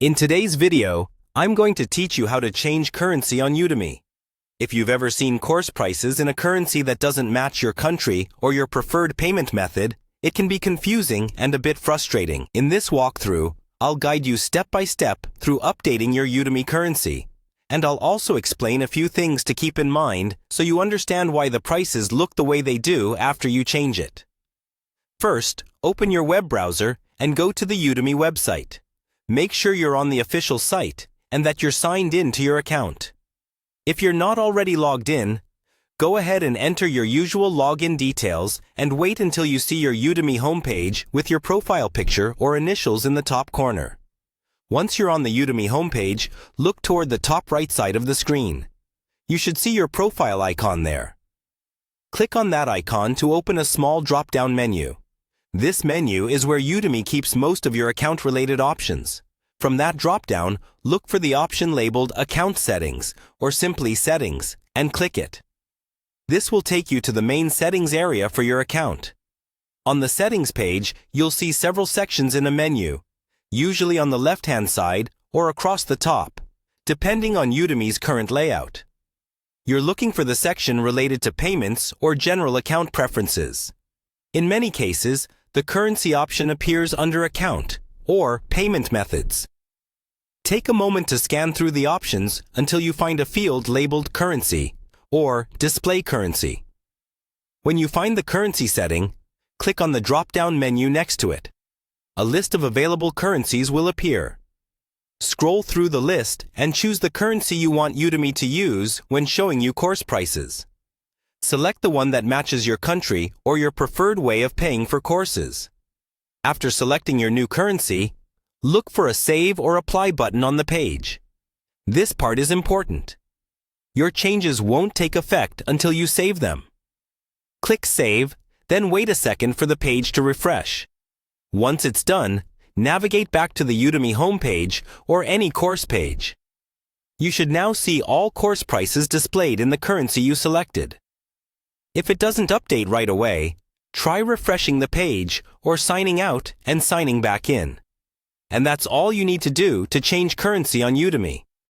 In today's video, I'm going to teach you how to change currency on Udemy. If you've ever seen course prices in a currency that doesn't match your country or your preferred payment method, it can be confusing and a bit frustrating. In this walkthrough, I'll guide you step by step through updating your Udemy currency. And I'll also explain a few things to keep in mind so you understand why the prices look the way they do after you change it. First, open your web browser and go to the Udemy website. Make sure you're on the official site and that you're signed in to your account. If you're not already logged in, go ahead and enter your usual login details and wait until you see your Udemy homepage with your profile picture or initials in the top corner. Once you're on the Udemy homepage, look toward the top right side of the screen. You should see your profile icon there. Click on that icon to open a small drop-down menu. This menu is where Udemy keeps most of your account-related options. From that drop-down, look for the option labeled Account Settings or simply Settings and click it. This will take you to the main settings area for your account. On the settings page, you'll see several sections in a menu, usually on the left-hand side or across the top, depending on Udemy's current layout. You're looking for the section related to payments or general account preferences. In many cases, the currency option appears under Account or Payment Methods. Take a moment to scan through the options until you find a field labeled Currency or Display Currency. When you find the currency setting, click on the drop-down menu next to it. A list of available currencies will appear. Scroll through the list and choose the currency you want Udemy to use when showing you course prices. Select the one that matches your country or your preferred way of paying for courses. After selecting your new currency, look for a Save or Apply button on the page. This part is important. Your changes won't take effect until you save them. Click Save, then wait a second for the page to refresh. Once it's done, navigate back to the Udemy homepage or any course page. You should now see all course prices displayed in the currency you selected. If it doesn't update right away, try refreshing the page or signing out and signing back in. And that's all you need to do to change currency on Udemy.